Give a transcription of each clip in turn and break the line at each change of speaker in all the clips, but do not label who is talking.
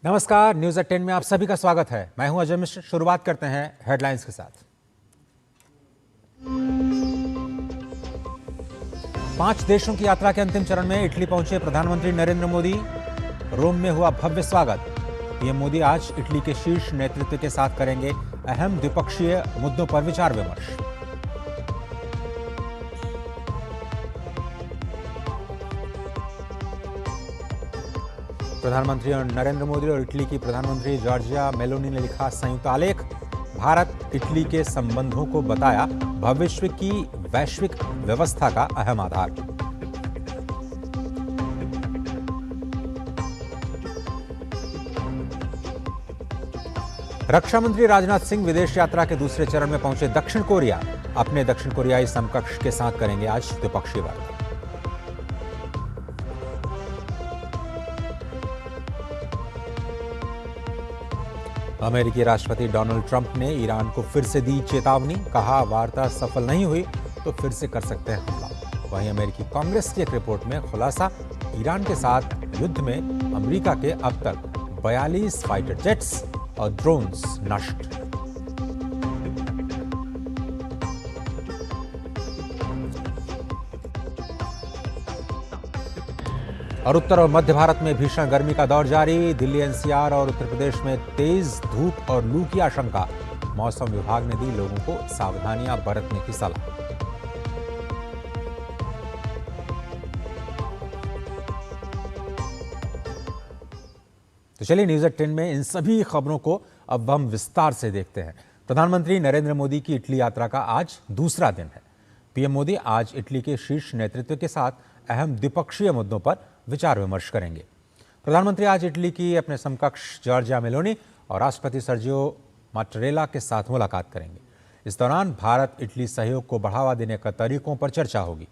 नमस्कार, news at 10 में आप सभी का स्वागत है। मैं हूं अजय मिश्र। शुरुआत करते हैं हेडलाइंस के साथ। 5 देशों की यात्रा के अंतिम चरण में इटली पहुंचे प्रधानमंत्री नरेंद्र मोदी। रोम में हुआ भव्य स्वागत। पीएम मोदी आज इटली के शीर्ष नेतृत्व के साथ करेंगे अहम द्विपक्षीय मुद्दों पर विचार विमर्श। प्रधानमंत्री नरेंद्र मोदी और इटली की प्रधानमंत्री जॉर्जिया मेलोनी ने लिखा संयुक्त आलेख। भारत इटली के संबंधों को बताया भविष्य की वैश्विक व्यवस्था का अहम आधार। रक्षा मंत्री राजनाथ सिंह विदेश यात्रा के दूसरे चरण में पहुंचे दक्षिण कोरिया। अपने दक्षिण कोरियाई समकक्ष के साथ करेंगे आज द्विपक्षीय वार्ता। अमेरिकी राष्ट्रपति डोनाल्ड ट्रंप ने ईरान को फिर से दी चेतावनी। कहा, वार्ता सफल नहीं हुई तो फिर से कर सकते हैं हमला। वहीं अमेरिकी कांग्रेस की एक रिपोर्ट में खुलासा, ईरान के साथ युद्ध में अमेरिका के अब तक 42 फाइटर जेट्स और ड्रोन्स नष्ट। और उत्तर और मध्य भारत में भीषण गर्मी का दौर जारी। दिल्ली, एनसीआर और उत्तर प्रदेश में तेज धूप और लू की आशंका। मौसम विभाग ने दी लोगों को सावधानियां बरतने की सलाह। तो चलिए न्यूज़ एट 10 में इन सभी खबरों को अब हम विस्तार से देखते हैं। प्रधानमंत्री नरेंद्र मोदी की इटली यात्रा का आज दूसरा दिन है। पीएम मोदी आज इटली के शीर्ष नेतृत्व के साथ अहम द्विपक्षीय मुद्दों पर विचार विमर्श करेंगे। प्रधानमंत्री आज इटली की अपने समकक्ष जॉर्जिया मेलोनी और राष्ट्रपति सर्जियो माट्टारेला के साथ मुलाकात करेंगे। इस दौरान भारत इटली सहयोग को बढ़ावा देने के तरीकों पर चर्चा होगी।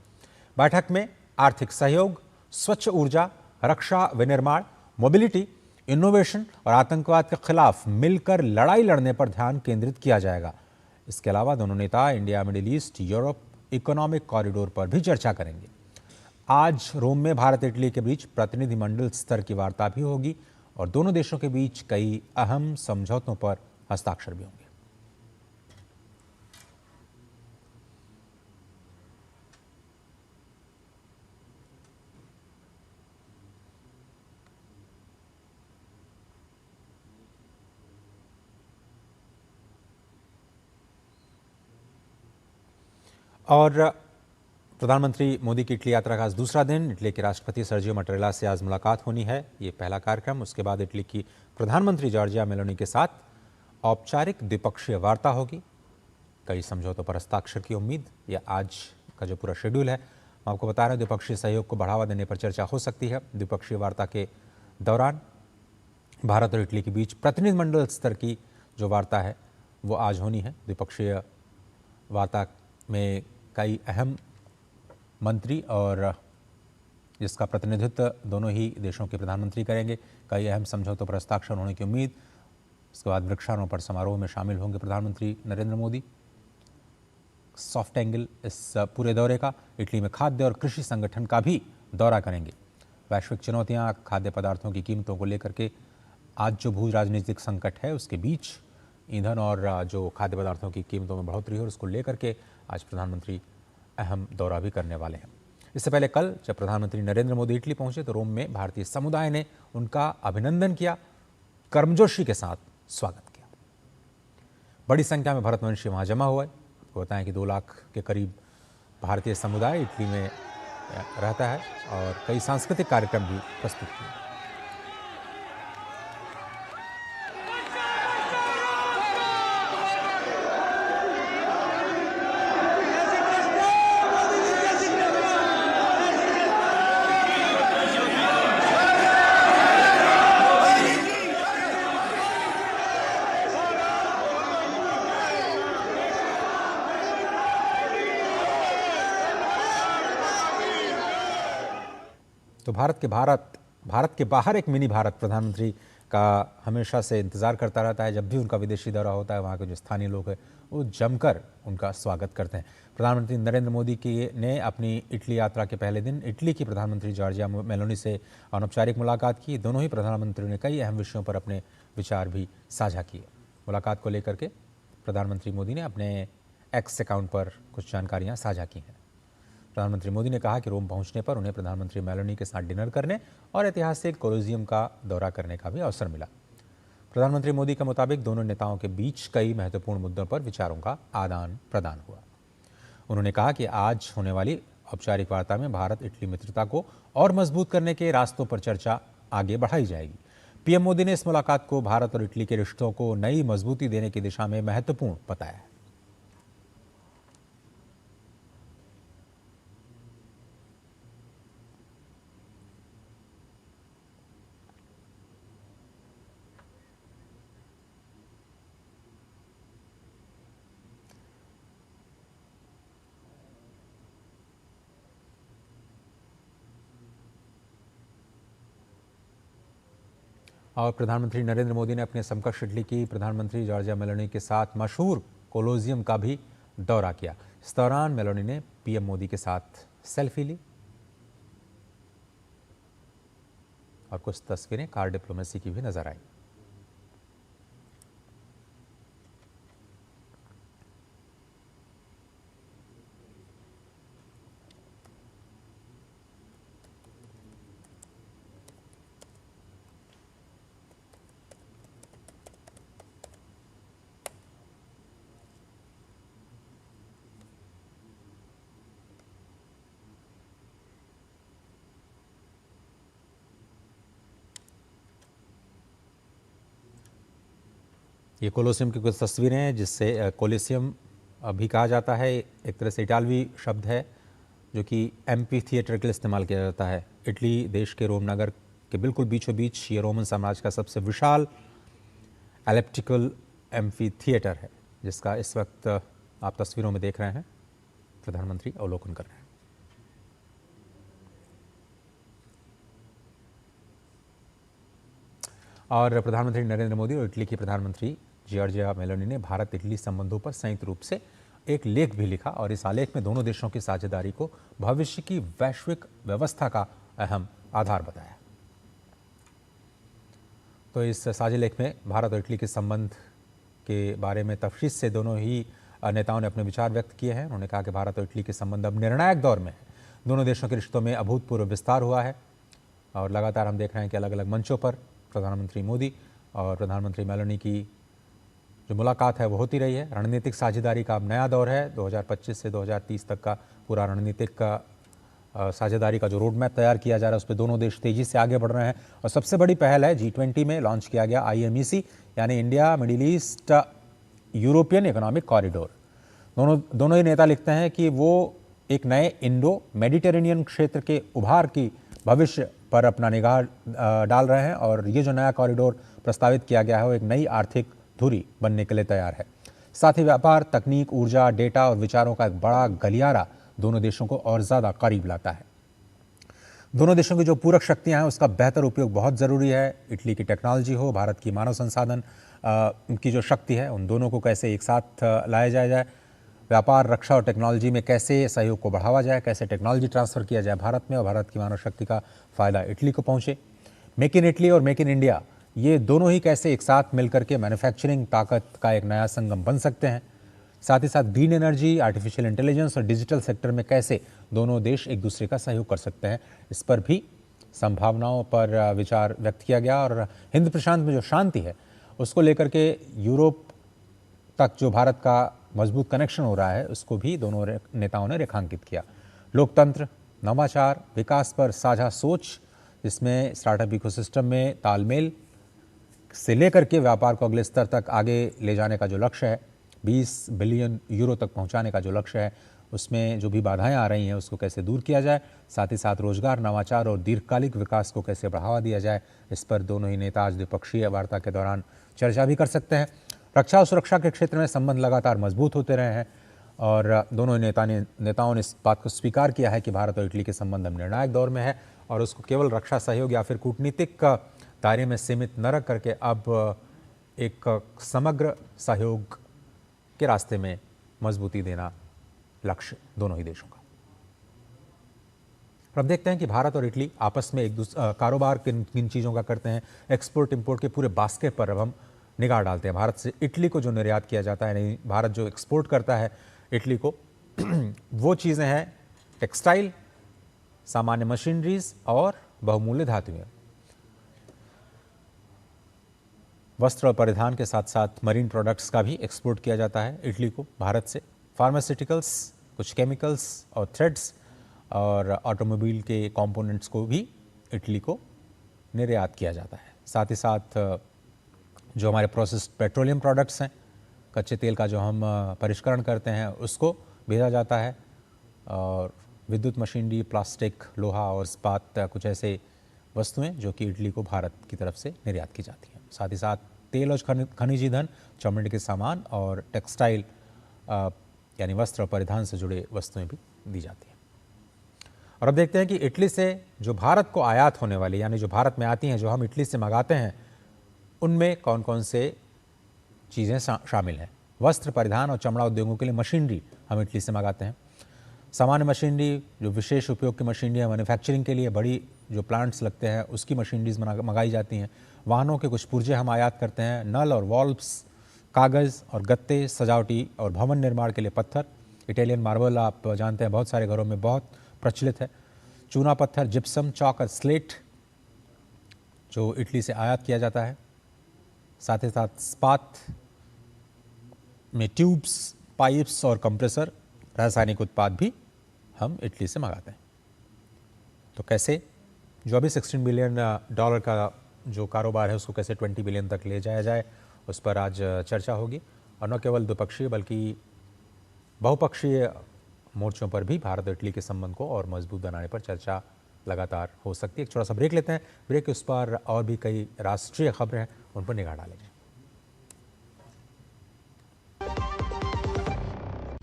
बैठक में आर्थिक सहयोग, स्वच्छ ऊर्जा, रक्षा विनिर्माण, मोबिलिटी, इनोवेशन और आतंकवाद के खिलाफ मिलकर लड़ाई लड़ने पर ध्यान केंद्रित किया जाएगा। इसके अलावा दोनों नेता India middle east Europe economic corridor पर भी चर्चा करेंगे। आज रोम में भारत इटली के बीच प्रतिनिधिमंडल स्तर की वार्ता भी होगी और दोनों देशों के बीच कई अहम समझौतों पर हस्ताक्षर भी होंगे। और प्रधानमंत्री मोदी की इटली यात्रा का आज दूसरा दिन। इटली के राष्ट्रपति सर्जियो माट्टारेला से आज मुलाकात होनी है, ये पहला कार्यक्रम। उसके बाद इटली की प्रधानमंत्री जॉर्जिया मेलोनी के साथ औपचारिक द्विपक्षीय वार्ता होगी। कई समझौतों पर हस्ताक्षर की उम्मीद। यह आज का जो पूरा शेड्यूल है मैं आपको बता रहा हूँ। द्विपक्षीय सहयोग को बढ़ावा देने पर चर्चा हो सकती है। द्विपक्षीय वार्ता के दौरान भारत और इटली के बीच प्रतिनिधिमंडल स्तर की जो वार्ता है वो आज होनी है। द्विपक्षीय वार्ता में कई अहम मंत्री और जिसका प्रतिनिधित्व दोनों ही देशों के प्रधानमंत्री करेंगे। कई अहम समझौतों पर हस्ताक्षर होने की उम्मीद। इसके बाद वृक्षारोपण समारोह में शामिल होंगे प्रधानमंत्री नरेंद्र मोदी। सॉफ्ट एंगल इस पूरे दौरे का। इटली में खाद्य और कृषि संगठन का भी दौरा करेंगे। वैश्विक चुनौतियां, खाद्य पदार्थों की कीमतों को लेकर के आज जो भू राजनीतिक संकट है उसके बीच ईंधन और जो खाद्य पदार्थों की कीमतों में बढ़ोतरी है उसको लेकर के आज प्रधानमंत्री अहम दौरा भी करने वाले हैं। इससे पहले कल जब प्रधानमंत्री नरेंद्र मोदी इटली पहुंचे तो रोम में भारतीय समुदाय ने उनका अभिनंदन किया, गर्मजोशी के साथ स्वागत किया। बड़ी संख्या में भारतवंशी वहां जमा हुए। आपको बताएं कि 2 लाख के करीब भारतीय समुदाय इटली में रहता है और कई सांस्कृतिक कार्यक्रम भी प्रस्तुत किए। तो भारत के बाहर एक मिनी भारत प्रधानमंत्री का हमेशा से इंतज़ार करता रहता है। जब भी उनका विदेशी दौरा होता है, वहाँ के जो स्थानीय लोग हैं वो जमकर उनका स्वागत करते हैं। प्रधानमंत्री नरेंद्र मोदी की ने अपनी इटली यात्रा के पहले दिन इटली की प्रधानमंत्री जॉर्जिया मेलोनी से अनौपचारिक मुलाकात की। दोनों ही प्रधानमंत्रियों ने कई अहम विषयों पर अपने विचार भी साझा किए। मुलाकात को लेकर के प्रधानमंत्री मोदी ने अपने एक्स अकाउंट पर कुछ जानकारियाँ साझा की हैं। प्रधानमंत्री मोदी ने कहा कि रोम पहुंचने पर उन्हें प्रधानमंत्री मेलोनी के साथ डिनर करने और ऐतिहासिक कोलोजियम का दौरा करने का भी अवसर मिला। प्रधानमंत्री मोदी के मुताबिक दोनों नेताओं के बीच कई महत्वपूर्ण मुद्दों पर विचारों का आदान प्रदान हुआ। उन्होंने कहा कि आज होने वाली औपचारिक वार्ता में भारत इटली मित्रता को और मजबूत करने के रास्तों पर चर्चा आगे बढ़ाई जाएगी। पीएम मोदी ने इस मुलाकात को भारत और इटली के रिश्तों को नई मजबूती देने की दिशा में महत्वपूर्ण बताया। और प्रधानमंत्री नरेंद्र मोदी ने अपने समकक्ष इटली की प्रधानमंत्री जॉर्जिया मेलोनी के साथ मशहूर कोलोजियम का भी दौरा किया। इस दौरान मेलोनी ने पीएम मोदी के साथ सेल्फी ली और कुछ तस्वीरें कार डिप्लोमेसी की भी नजर आई। ये कोलोसियम की कुछ तस्वीरें हैं, जिससे कोलिसियम भी कहा जाता है। एक तरह से इटालवी शब्द है जो कि एम्पी थिएटर के लिए इस्तेमाल किया जाता है। इटली देश के रोम नगर के बिल्कुल बीचों बीच ये रोमन साम्राज्य का सबसे विशाल एलिप्टिकल एम्फी थिएटर है, जिसका इस वक्त आप तस्वीरों में देख रहे हैं। प्रधानमंत्री अवलोकन कर रहे हैं। और प्रधानमंत्री नरेंद्र मोदी और इटली की प्रधानमंत्री जॉर्जिया मेलोनी ने भारत इटली संबंधों पर संयुक्त रूप से एक लेख भी लिखा और इस आलेख में दोनों देशों की साझेदारी को भविष्य की वैश्विक व्यवस्था का अहम आधार बताया। तो इस साझे लेख में भारत और इटली के संबंध के बारे में तफसील से दोनों ही नेताओं ने अपने विचार व्यक्त किए हैं। उन्होंने कहा कि भारत और इटली के संबंध अब निर्णायक दौर में है। दोनों देशों के रिश्तों में अभूतपूर्व विस्तार हुआ है और लगातार हम देख रहे हैं कि अलग अलग मंचों पर प्रधानमंत्री मोदी और प्रधानमंत्री मेलोनी की जो मुलाकात है वो होती रही है। रणनीतिक साझेदारी का अब नया दौर है। 2025 से 2030 तक का पूरा रणनीतिक का साझेदारी का जो रोड मैप तैयार किया जा रहा है, उस पर दोनों देश तेजी से आगे बढ़ रहे हैं। और सबसे बड़ी पहल है G20 में लॉन्च किया गया IMEC यानी India middle east European economic corridor. दोनों ही नेता लिखते हैं कि वो एक नए इंडो मेडिटेरेनियन क्षेत्र के उभार की भविष्य पर अपना निगाह डाल रहे हैं और ये जो नया कॉरिडोर प्रस्तावित किया गया है वो एक नई आर्थिक धुरी बनने के लिए तैयार है। साथ ही व्यापार, तकनीक, ऊर्जा, डेटा और विचारों का एक बड़ा गलियारा दोनों देशों को और ज़्यादा करीब लाता है। दोनों देशों की जो पूरक शक्तियां हैं उसका बेहतर उपयोग बहुत ज़रूरी है। इटली की टेक्नोलॉजी हो, भारत की मानव संसाधन की जो शक्ति है, उन दोनों को कैसे एक साथ लाया जाए। व्यापार, रक्षा और टेक्नोलॉजी में कैसे सहयोग को बढ़ावा जाए, कैसे टेक्नोलॉजी ट्रांसफ़र किया जाए भारत में और भारत की मानव शक्ति का फ़ायदा इटली को पहुँचे। मेक इन इटली और मेक इन इंडिया, ये दोनों ही कैसे एक साथ मिलकर के मैन्युफैक्चरिंग ताकत का एक नया संगम बन सकते हैं। साथ ही साथ ग्रीन एनर्जी, आर्टिफिशियल इंटेलिजेंस और डिजिटल सेक्टर में कैसे दोनों देश एक दूसरे का सहयोग कर सकते हैं, इस पर भी संभावनाओं पर विचार व्यक्त किया गया। और हिंद प्रशांत में जो शांति है उसको लेकर के यूरोप तक जो भारत का मजबूत कनेक्शन हो रहा है उसको भी दोनों नेताओं ने रेखांकित किया। लोकतंत्र, नवाचार, विकास पर साझा सोच, जिसमें स्टार्टअप इकोसिस्टम में तालमेल से लेकर के व्यापार को अगले स्तर तक आगे ले जाने का जो लक्ष्य है, 20 बिलियन यूरो तक पहुंचाने का जो लक्ष्य है, उसमें जो भी बाधाएं आ रही हैं उसको कैसे दूर किया जाए। साथ ही साथ रोजगार, नवाचार और दीर्घकालिक विकास को कैसे बढ़ावा दिया जाए, इस पर दोनों ही नेता आज द्विपक्षीय वार्ता के दौरान चर्चा भी कर सकते हैं। रक्षा और सुरक्षा के क्षेत्र में संबंध लगातार मजबूत होते रहे हैं और दोनों नेताओं ने इस बात को स्वीकार किया है कि भारत और इटली के संबंध अब निर्णायक दौर में है और उसको केवल रक्षा सहयोग या फिर कूटनीतिक दायरे में सीमित न रख करके अब एक समग्र सहयोग के रास्ते में मजबूती देना लक्ष्य दोनों ही देशों का। अब देखते हैं कि भारत और इटली आपस में कारोबार किन किन चीज़ों का करते हैं। एक्सपोर्ट इंपोर्ट के पूरे बास्केट पर अब हम निगाह डालते हैं। भारत से इटली को जो निर्यात किया जाता है, नहीं भारत जो एक्सपोर्ट करता है इटली को वो चीज़ें हैं टेक्सटाइल, सामान्य मशीनरीज और बहुमूल्य धातुएं। वस्त्र और परिधान के साथ साथ मरीन प्रोडक्ट्स का भी एक्सपोर्ट किया जाता है इटली को भारत से। फार्मास्यूटिकल्स, कुछ केमिकल्स और थ्रेड्स और ऑटोमोबाइल के कंपोनेंट्स को भी इटली को निर्यात किया जाता है। साथ ही साथ जो हमारे प्रोसेस्ड पेट्रोलियम प्रोडक्ट्स हैं, कच्चे तेल का जो हम परिष्करण करते हैं उसको भेजा जाता है, और विद्युत मशीनरी, प्लास्टिक, लोहा और इस्पात कुछ ऐसे वस्तुएं जो कि इटली को भारत की तरफ से निर्यात की जाती हैं। साथ ही साथ तेल और खनिज ईंधन, चमड़े के सामान और टेक्सटाइल यानी वस्त्र और परिधान से जुड़े वस्तुएं भी दी जाती हैं। और अब देखते हैं कि इटली से जो भारत को आयात होने वाली यानी जो भारत में आती हैं, जो हम इटली से मंगाते हैं, उनमें कौन कौन से चीज़ें शामिल हैं। वस्त्र, परिधान और चमड़ा उद्योगों के लिए मशीनरी हम इटली से मंगाते हैं। सामान्य मशीनरी, जो विशेष उपयोग की मशीनरी है, मैन्युफैक्चरिंग के लिए बड़ी जो प्लांट्स लगते हैं उसकी मशीनरीज मंगाई जाती हैं। वाहनों के कुछ पुर्जे हम आयात करते हैं। नल और वॉल्व्स, कागज़ और गत्ते, सजावटी और भवन निर्माण के लिए पत्थर। इटालियन मार्बल आप जानते हैं बहुत सारे घरों में बहुत प्रचलित है। चूना पत्थर, जिप्सम, चॉक और स्लेट जो इटली से आयात किया जाता है। साथ ही साथ स्पात में ट्यूब्स, पाइप्स और कंप्रेसर, रासायनिक उत्पाद भी हम इटली से मंगाते हैं। तो कैसे जो अभी $16 बिलियन का जो कारोबार है उसको कैसे 20 बिलियन तक ले जाया जाए, उस पर आज चर्चा होगी। और न केवल द्विपक्षीय बल्कि बहुपक्षीय मोर्चों पर भी भारत और इटली के संबंध को और मजबूत बनाने पर चर्चा लगातार हो सकती है। एक छोटा सा ब्रेक लेते हैं। ब्रेक के उस पर और भी कई राष्ट्रीय खबरें हैं, उन पर निगाह डालेंगे।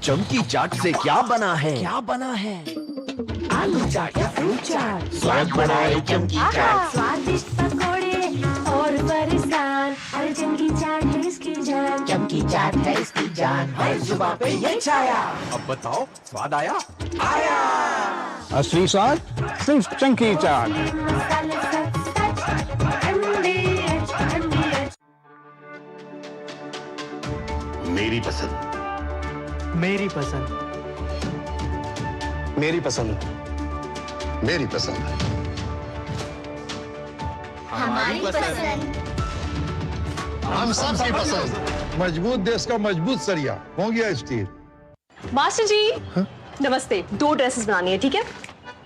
चमकी चाट से क्या बना है?
आलू चाट या फ्रूट चाट,
स्वाद बढ़ाए चमकी चाट।
स्वादिष्ट पकोड़े और बरसान, हर चमकी चाट है इसकी जान। चमकी चाट है इसकी जान,
हर जुबां पे ये छाया। अब बताओ स्वाद आया?
असली स्वाद सिर्फ चंकी चाट।
मसाले सच MDH, MDH।
मेरी पसंद।
मेरी पसंद।
मेरी पसंद।
मेरी पसंद।
हमारी पसंद।
हम सबकी पसंद।
मजबूत देश का मजबूत सरिया हो गया स्टील।
मास्टर जी नमस्ते। 2 ड्रेसेस बनानी है, ठीक है?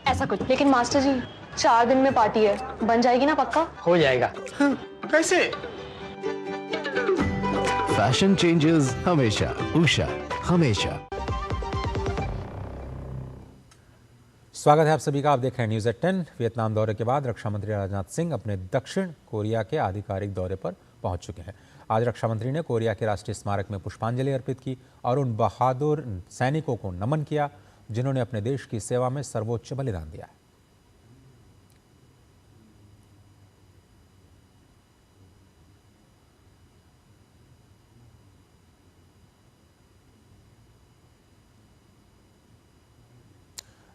ऐसा कुछ। लेकिन मास्टर जी 4 दिन में पार्टी है, बन जाएगी ना पक्का?
हो जाएगा।
कैसे?
फैशन चेंजेस हमेशा, उषा हमेशा।
स्वागत है आप सभी का। आप देख रहे हैं न्यूज़ एट 10। वियतनाम दौरे के बाद रक्षा मंत्री राजनाथ सिंह अपने दक्षिण कोरिया के आधिकारिक दौरे पर पहुंच चुके हैं। आज रक्षा मंत्री ने कोरिया के राष्ट्रीय स्मारक में पुष्पांजलि अर्पित की और उन बहादुर सैनिकों को नमन किया जिन्होंने अपने देश की सेवा में सर्वोच्च बलिदान दिया है।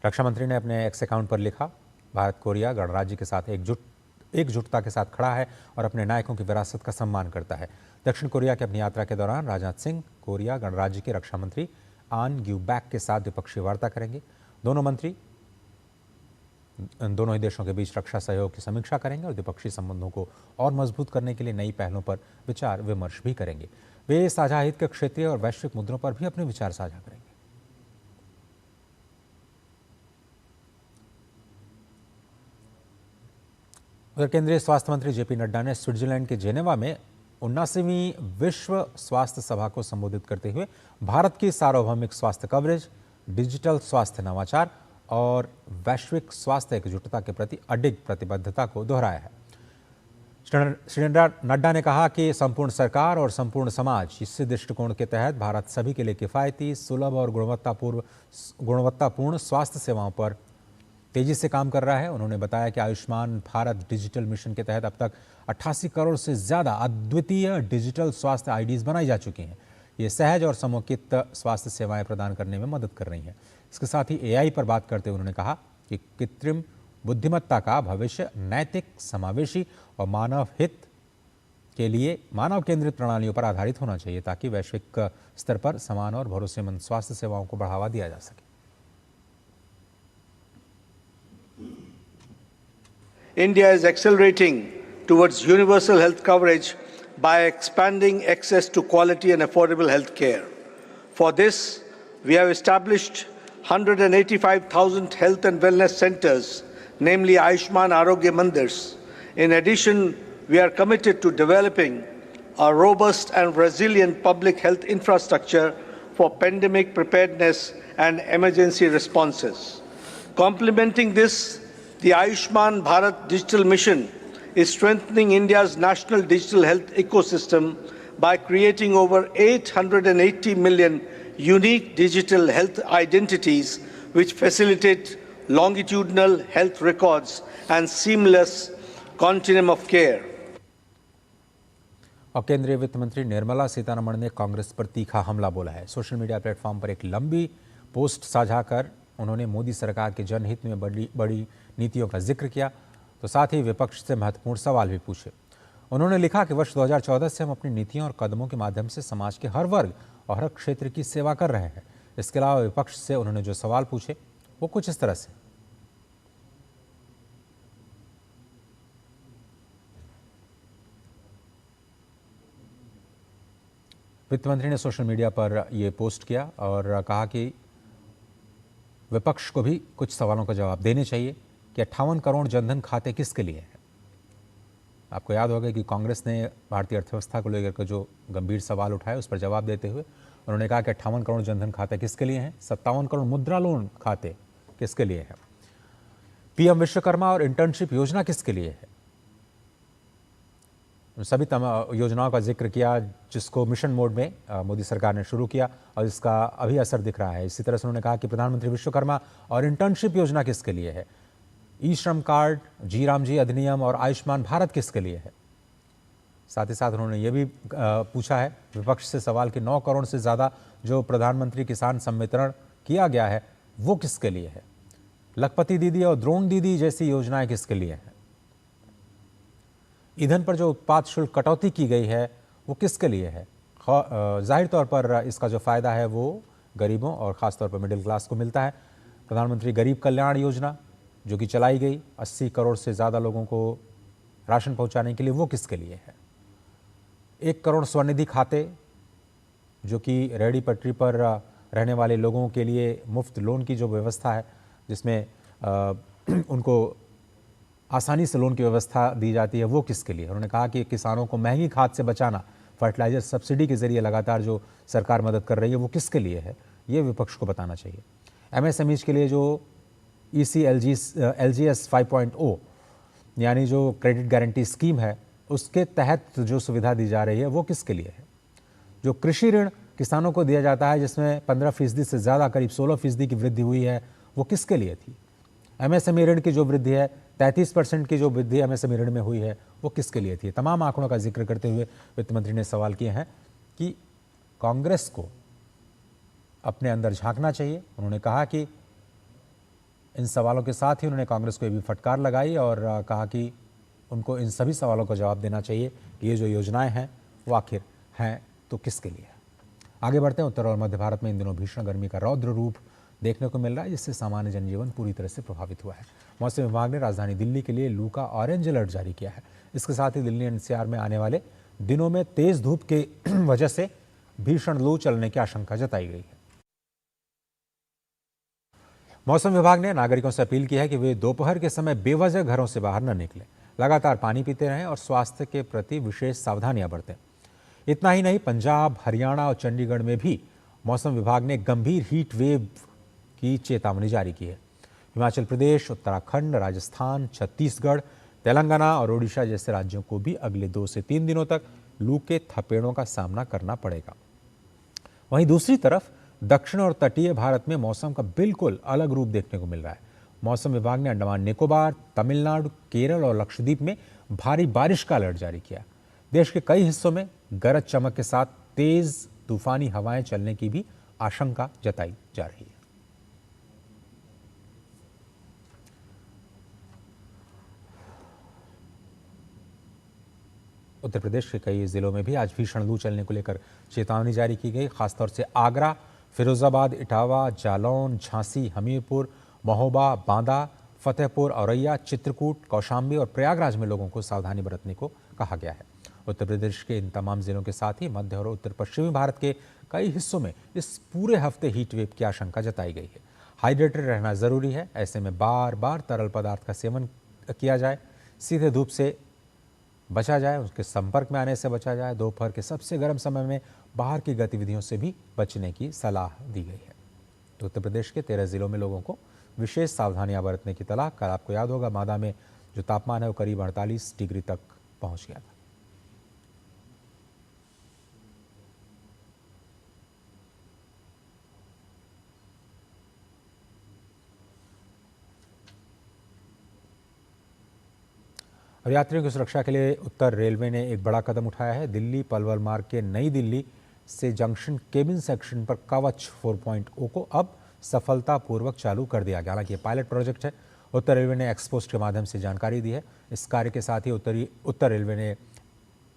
रक्षा मंत्री ने अपने एक्स अकाउंट पर लिखा, भारत कोरिया गणराज्य के साथ एकजुटता के साथ खड़ा है और अपने नायकों की विरासत का सम्मान करता है। दक्षिण कोरिया की अपनी यात्रा के दौरान राजनाथ सिंह कोरिया गणराज्य के रक्षा मंत्री आन ग्यूबैक के साथ द्विपक्षीय वार्ता करेंगे। दोनों मंत्री दोनों ही देशों के बीच रक्षा सहयोग की समीक्षा करेंगे और द्विपक्षीय संबंधों को और मजबूत करने के लिए नई पहलों पर विचार विमर्श भी करेंगे। वे साझा हित के क्षेत्रीय और वैश्विक मुद्दों पर भी अपने विचार साझा करेंगे। उधर केंद्रीय स्वास्थ्य मंत्री जेपी नड्डा ने स्विट्जरलैंड के जेनेवा में 79वीं विश्व स्वास्थ्य सभा को संबोधित करते हुए भारत की सार्वभौमिक स्वास्थ्य कवरेज, डिजिटल स्वास्थ्य नवाचार और वैश्विक स्वास्थ्य एकजुटता के प्रति अडिग प्रतिबद्धता को दोहराया है। श्री नड्डा ने कहा कि संपूर्ण सरकार और संपूर्ण समाज इस दृष्टिकोण के तहत भारत सभी के लिए किफ़ायती, सुलभ और गुणवत्तापूर्ण स्वास्थ्य सेवाओं पर तेजी से काम कर रहा है। उन्होंने बताया कि आयुष्मान भारत डिजिटल मिशन के तहत अब तक 88 करोड़ से ज़्यादा अद्वितीय डिजिटल स्वास्थ्य आईडीज बनाई जा चुकी हैं। ये सहज और समुचित स्वास्थ्य सेवाएं प्रदान करने में मदद कर रही हैं। इसके साथ ही एआई पर बात करते हुए उन्होंने कहा कि कृत्रिम बुद्धिमत्ता का भविष्य नैतिक, समावेशी और मानव हित के लिए मानव केंद्रित प्रणालियों पर आधारित होना चाहिए, ताकि वैश्विक स्तर पर समान और भरोसेमंद स्वास्थ्य सेवाओं को बढ़ावा दिया जा सके।
India is accelerating towards universal health coverage by expanding access to quality and affordable health care. For this, we have established 185,000 health and wellness centers, namely Ayushman Arogya Mandirs. In addition, we are committed to developing a robust and resilient public health infrastructure for pandemic preparedness and emergency responses. Complementing this, the Ayushman Bharat Digital Mission is strengthening India's national digital health ecosystem by creating over 880 million unique digital health identities, which facilitate longitudinal health records and seamless continuum of care.
और केंद्रीय वित्त मंत्री निर्मला सीतारमण ने कांग्रेस पर तीखा हमला बोला है। सोशल मीडिया प्लेटफॉर्म पर एक लंबी पोस्ट साझा कर उन्होंने मोदी सरकार के जनहित में बड़ी नीतियों का जिक्र किया, तो साथ ही विपक्ष से महत्वपूर्ण सवाल भी पूछे। उन्होंने लिखा कि वर्ष 2014 से हम अपनी नीतियों और कदमों के माध्यम से समाज के हर वर्ग और हर क्षेत्र की सेवा कर रहे हैं। इसके अलावा विपक्ष से उन्होंने जो सवाल पूछे वो कुछ इस तरह से। वित्त मंत्री ने सोशल मीडिया पर यह पोस्ट किया और कहा कि विपक्ष को भी कुछ सवालों का जवाब देने चाहिए कि 58 करोड़ जनधन खाते किसके लिए हैं। आपको याद होगा कि कांग्रेस ने भारतीय अर्थव्यवस्था को लेकर के जो गंभीर सवाल उठाए उस पर जवाब देते हुए उन्होंने कहा कि 58 करोड़ जनधन खाते किसके लिए हैं, 57 करोड़ मुद्रा लोन खाते किसके लिए हैं, पीएम विश्वकर्मा और इंटर्नशिप योजना किसके लिए है। सभी योजनाओं का जिक्र किया जिसको मिशन मोड में मोदी सरकार ने शुरू किया और इसका अभी असर दिख रहा है। इसी तरह से उन्होंने कहा कि प्रधानमंत्री विश्वकर्मा और इंटर्नशिप योजना किसके लिए है, ई श्रम कार्ड, जी राम जी अधिनियम और आयुष्मान भारत किसके लिए है। साथ ही साथ उन्होंने ये भी पूछा है विपक्ष से सवाल कि 9 करोड़ से ज़्यादा जो प्रधानमंत्री किसान संवितरण किया गया है वो किसके लिए है, लखपति दीदी और द्रोण दीदी जैसी योजनाएं किसके लिए हैं, ईंधन पर जो उत्पाद शुल्क कटौती की गई है वो किसके लिए है। जाहिर तौर पर इसका जो फ़ायदा है वो गरीबों और ख़ासतौर पर मिडिल क्लास को मिलता है। प्रधानमंत्री गरीब कल्याण योजना जो कि चलाई गई 80 करोड़ से ज़्यादा लोगों को राशन पहुंचाने के लिए, वो किसके लिए है। 1 करोड़ स्वनिधि खाते जो कि रेहड़ी पटरी पर रहने वाले लोगों के लिए मुफ्त लोन की जो व्यवस्था है, जिसमें उनको आसानी से लोन की व्यवस्था दी जाती है, वो किसके लिए। उन्होंने कहा कि किसानों को महंगी खाद से बचाना, फर्टिलाइजर सब्सिडी के जरिए लगातार जो सरकार मदद कर रही है वो किसके लिए है, ये विपक्ष को बताना चाहिए। एमएसएमईज के लिए जो ECLGS 5.0 यानी जो क्रेडिट गारंटी स्कीम है उसके तहत जो सुविधा दी जा रही है वो किसके लिए है। जो कृषि ऋण किसानों को दिया जाता है जिसमें 15% से ज़्यादा करीब 16% की वृद्धि हुई है, वो किसके लिए थी। एमएसएमई ऋण की जो वृद्धि है 33% की जो वृद्धि एमएसएमई ऋण में हुई है वो किसके लिए थी। तमाम आंकड़ों का जिक्र करते हुए वित्त मंत्री ने सवाल किए हैं कि कांग्रेस को अपने अंदर झांकना चाहिए। उन्होंने कहा कि इन सवालों के साथ ही उन्होंने कांग्रेस को ये भी फटकार लगाई और कहा कि उनको इन सभी सवालों का जवाब देना चाहिए कि ये जो योजनाएं हैं वो आखिर हैं तो किसके लिए। आगे बढ़ते हैं। उत्तर और मध्य भारत में इन दिनों भीषण गर्मी का रौद्र रूप देखने को मिल रहा है, जिससे सामान्य जनजीवन पूरी तरह से प्रभावित हुआ है। मौसम विभाग ने राजधानी दिल्ली के लिए लू का ऑरेंज अलर्ट जारी किया है। इसके साथ ही दिल्ली एनसीआर में आने वाले दिनों में तेज धूप के वजह से भीषण लू चलने की आशंका जताई गई है। मौसम विभाग ने नागरिकों से अपील की है कि वे दोपहर के समय बेवजह घरों से बाहर न निकलें, लगातार पानी पीते रहें और स्वास्थ्य के प्रति विशेष सावधानियां बरतें। इतना ही नहीं, पंजाब, हरियाणा और चंडीगढ़ में भी मौसम विभाग ने गंभीर हीट वेव की चेतावनी जारी की है। हिमाचल प्रदेश, उत्तराखंड, राजस्थान, छत्तीसगढ़, तेलंगाना और ओडिशा जैसे राज्यों को भी अगले 2 से 3 दिनों तक लू के थपेड़ों का सामना करना पड़ेगा। वहीं दूसरी तरफ दक्षिण और तटीय भारत में मौसम का बिल्कुल अलग रूप देखने को मिल रहा है। मौसम विभाग ने अंडमान निकोबार, तमिलनाडु, केरल और लक्षद्वीप में भारी बारिश का अलर्ट जारी किया। देश के कई हिस्सों में गरज चमक के साथ तेज तूफानी हवाएं चलने की भी आशंका जताई जा रही है। उत्तर प्रदेश के कई जिलों में भी आज भीषण लू चलने को लेकर चेतावनी जारी की गई। खासतौर से आगरा, फिरोजाबाद, इटावा, जालौन, झांसी, हमीरपुर, महोबा, बांदा, फतेहपुर, औरैया, चित्रकूट, कौशाम्बी और प्रयागराज में लोगों को सावधानी बरतने को कहा गया है। उत्तर प्रदेश के इन तमाम जिलों के साथ ही मध्य और उत्तर पश्चिमी भारत के कई हिस्सों में इस पूरे हफ्ते हीट वेव की आशंका जताई गई है। हाइड्रेटेड रहना जरूरी है। ऐसे में बार बार तरल पदार्थ का सेवन किया जाए, सीधे धूप से बचा जाए, उसके संपर्क में आने से बचा जाए। दोपहर के सबसे गर्म समय में बाहर की गतिविधियों से भी बचने की सलाह दी गई है। तो उत्तर प्रदेश के 13 जिलों में लोगों को विशेष सावधानियां बरतने की तलाह। कल आपको याद होगा मादा में जो तापमान है वो करीब 48 डिग्री तक पहुंच गया था। और यात्रियों की सुरक्षा के लिए उत्तर रेलवे ने एक बड़ा कदम उठाया है। दिल्ली पलवल मार्ग के नई दिल्ली से जंक्शन केबिन सेक्शन पर कवच 4.0 को अब सफलतापूर्वक चालू कर दिया गया। हालांकि ये पायलट प्रोजेक्ट है। उत्तर रेलवे ने एक्सपोस्ट के माध्यम से जानकारी दी है। इस कार्य के साथ ही उत्तर रेलवे ने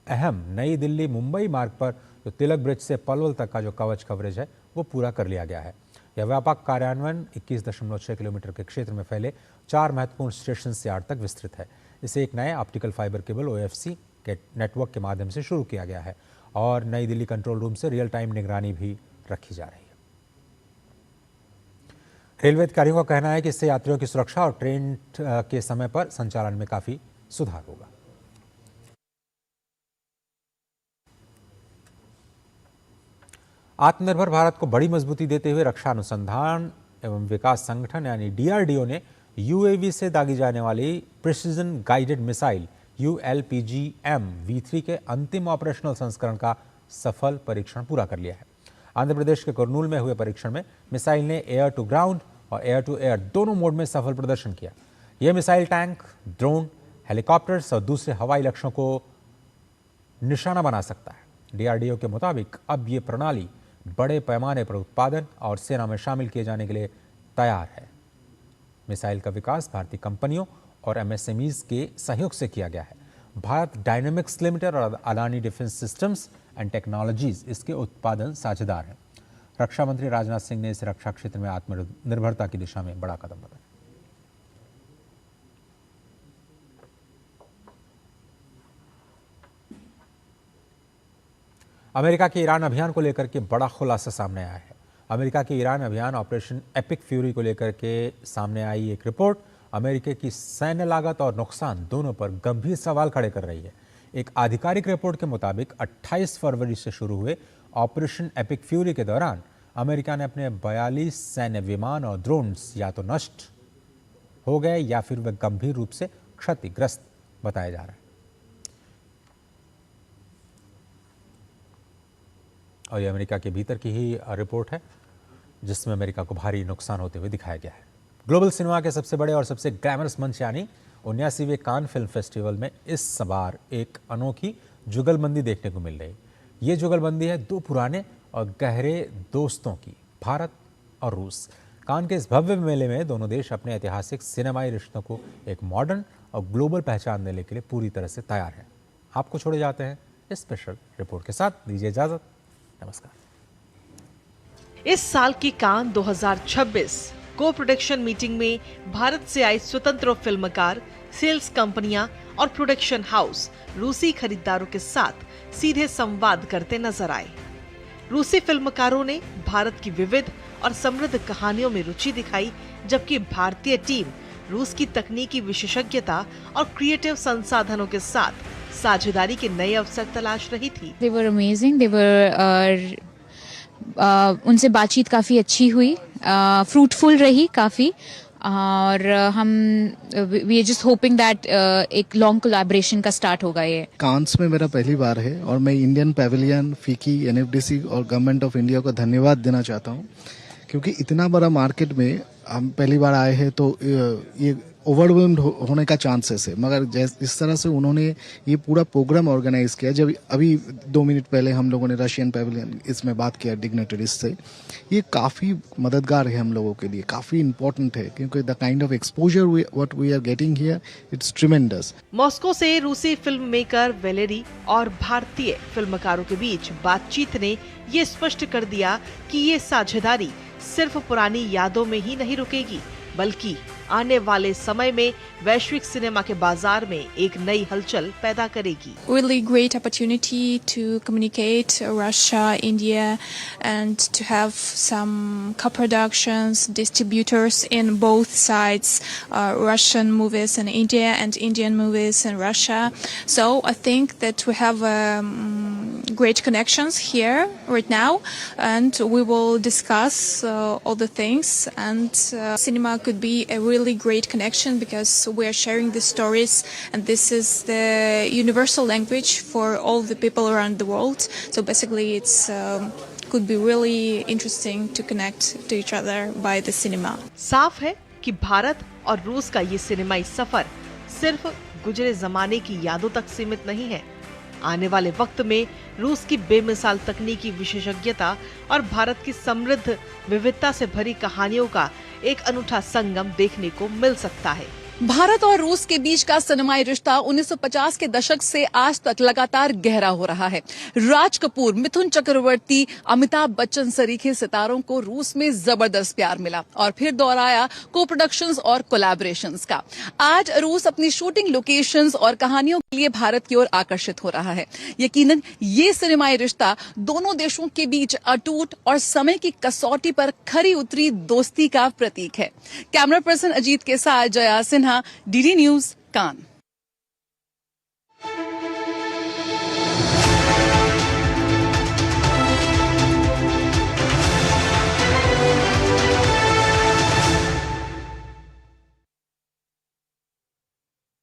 अहम नई दिल्ली मुंबई मार्ग पर जो तिलक ब्रिज से पलवल तक का जो कवच कवरेज है वो पूरा कर लिया गया है। यह व्यापक कार्यान्वयन 21.6 किलोमीटर के क्षेत्र में फैले 4 महत्वपूर्ण स्टेशन से 8 तक विस्तृत है। इसे एक नए ऑप्टिकल फाइबर केबल OFC के नेटवर्क के माध्यम से शुरू किया गया है और नई दिल्ली कंट्रोल रूम से रियल टाइम निगरानी भी रखी जा रही है। रेलवे अधिकारियों का कहना है कि इससे यात्रियों की सुरक्षा और ट्रेन के समय पर संचालन में काफी सुधार होगा। आत्मनिर्भर भारत को बड़ी मजबूती देते हुए रक्षा अनुसंधान एवं विकास संगठन यानी DRDO ने UAV से दागी जाने वाली precision guided missile ULPGM V3 के अंतिम ऑपरेशनल संस्करण का सफल परीक्षण पूरा कर लिया है। आंध्र प्रदेश के कुर्नूल में हुए परीक्षण में मिसाइल ने एयर टू ग्राउंड और एयर टू एयर दोनों मोड में सफल प्रदर्शन किया। यह मिसाइल टैंक, ड्रोन, हेलीकॉप्टर्स और दूसरे हवाई लक्ष्यों को निशाना बना सकता है। DRDO के मुताबिक अब ये प्रणाली बड़े पैमाने पर उत्पादन और सेना में शामिल किए जाने के लिए तैयार है। मिसाइल का विकास भारतीय कंपनियों और MSMEs के सहयोग से किया गया है। भारत डायनेमिक्स लिमिटेड और Adani defence systems and technologies इसके उत्पादन साझेदार हैं। रक्षा मंत्री राजनाथ सिंह ने इसे रक्षा क्षेत्र में आत्मनिर्भरता की दिशा में बड़ा कदम बताया। अमेरिका के ईरान अभियान को लेकर के बड़ा खुलासा सामने आया है। अमेरिका के ईरान अभियान ऑपरेशन एपिक फ्यूरी को लेकर के सामने आई एक रिपोर्ट अमेरिका की सैन्य लागत और नुकसान दोनों पर गंभीर सवाल खड़े कर रही है। एक आधिकारिक रिपोर्ट के मुताबिक 28 फरवरी से शुरू हुए ऑपरेशन एपिक फ्यूरी के दौरान अमेरिका ने अपने 42 सैन्य विमान और ड्रोन्स या तो नष्ट हो गए या फिर वे गंभीर रूप से क्षतिग्रस्त बताया जा रहा है। और ये अमेरिका के भीतर की ही रिपोर्ट है जिसमें अमेरिका को भारी नुकसान होते हुए दिखाया गया है। ग्लोबल सिनेमा के सबसे बड़े और सबसे ग्लैमरस मंच यानी 79वें कान फिल्म फेस्टिवल में इस बार एक अनोखी जुगलबंदी देखने को मिल रही। ये जुगलबंदी है दो पुराने और गहरे दोस्तों की, भारत और रूस। कान के इस भव्य मेले में दोनों देश अपने ऐतिहासिक सिनेमाई रिश्तों को एक मॉडर्न और ग्लोबल पहचान देने के लिए पूरी तरह से तैयार है। आपको छोड़े जाते हैं इस स्पेशल रिपोर्ट के साथ। दीजिए इजाजत, नमस्कार।
इस साल की कान 2026 को प्रोडक्शन मीटिंग में भारत से आए स्वतंत्र फिल्मकार, सेल्स कंपनियां और प्रोडक्शन हाउस रूसी खरीदारों के साथ सीधे संवाद करते नजर आए। रूसी फिल्मकारों ने भारत की विविध और समृद्ध कहानियों में रुचि दिखाई, जबकि भारतीय टीम रूस की तकनीकी विशेषज्ञता और क्रिएटिव संसाधनों के साथ साझेदारी के नए अवसर तलाश रही थी।
They were amazing. They were उनसे बातचीत काफ़ी अच्छी हुई, फ्रूटफुल रही काफ़ी, और हम we are just hoping that एक लॉन्ग कोलैबोरेशन का स्टार्ट होगा। ये
कांस में मेरा पहली बार है और मैं इंडियन पैविलियन, फीकी, NFDC और गवर्नमेंट ऑफ इंडिया को धन्यवाद देना चाहता हूँ, क्योंकि इतना बड़ा मार्केट में हम पहली बार आए हैं तो ये ओवरवेल्म्ड होने का चांसेस है, मगर जिस तरह से उन्होंने ये पूरा प्रोग्राम ऑर्गेनाइज किया, जब अभी 2 मिनट पहले हम लोगों ने रशियन पैविलियन इसमें बात किया डिग्नेटरीज से, ये काफ़ी मददगार है हम लोगों के लिए, काफ़ी इंपॉर्टेंट है, क्योंकि the kind of exposure what we are getting here it's tremendous.
Moscow से रूसी फिल्म मेकर वेलेरी और भारतीय फिल्मकारों के बीच बातचीत ने ये स्पष्ट कर दिया कि ये साझेदारी सिर्फ पुरानी यादों में ही नहीं रुकेगी, बल्कि आने वाले समय में वैश्विक सिनेमा के बाजार में एक नई हलचल पैदा करेगी।
Really great opportunity to communicate Russia, India, and to have some co-productions, distributors in both sides, Russian movies in India and Indian movies in Russia. So I think that we have great connections here right now, and we will discuss all the things. And cinema could be a really great connection because we are sharing the stories, and this is the universal language for all the people around the world. So basically it's could be really interesting to connect to each other by the cinema.
साफ है कि भारत और रूस का ये सिनेमाई सफर सिर्फ गुजरे जमाने की यादों तक सीमित नहीं है। आने वाले वक्त में रूस की बेमिसाल तकनीकी विशेषज्ञता और भारत की समृद्ध विविधता से भरी कहानियों का एक अनूठा संगम देखने को मिल सकता है।
भारत और रूस के बीच का सिनेमाई रिश्ता 1950 के दशक से आज तक लगातार गहरा हो रहा है। राज कपूर, मिथुन चक्रवर्ती, अमिताभ बच्चन सरीखे सितारों को रूस में जबरदस्त प्यार मिला और फिर दौर आया को प्रोडक्शंस और कोलैबोरेशंस का। आज रूस अपनी शूटिंग लोकेशंस और कहानियों के लिए भारत की ओर आकर्षित हो रहा है। यकीनन ये सिनेमाई रिश्ता दोनों देशों के बीच अटूट और समय की कसौटी पर खरी उतरी दोस्ती का प्रतीक है। कैमरा पर्सन अजीत के साथ जया सिन्हा, डीडी न्यूज, कान।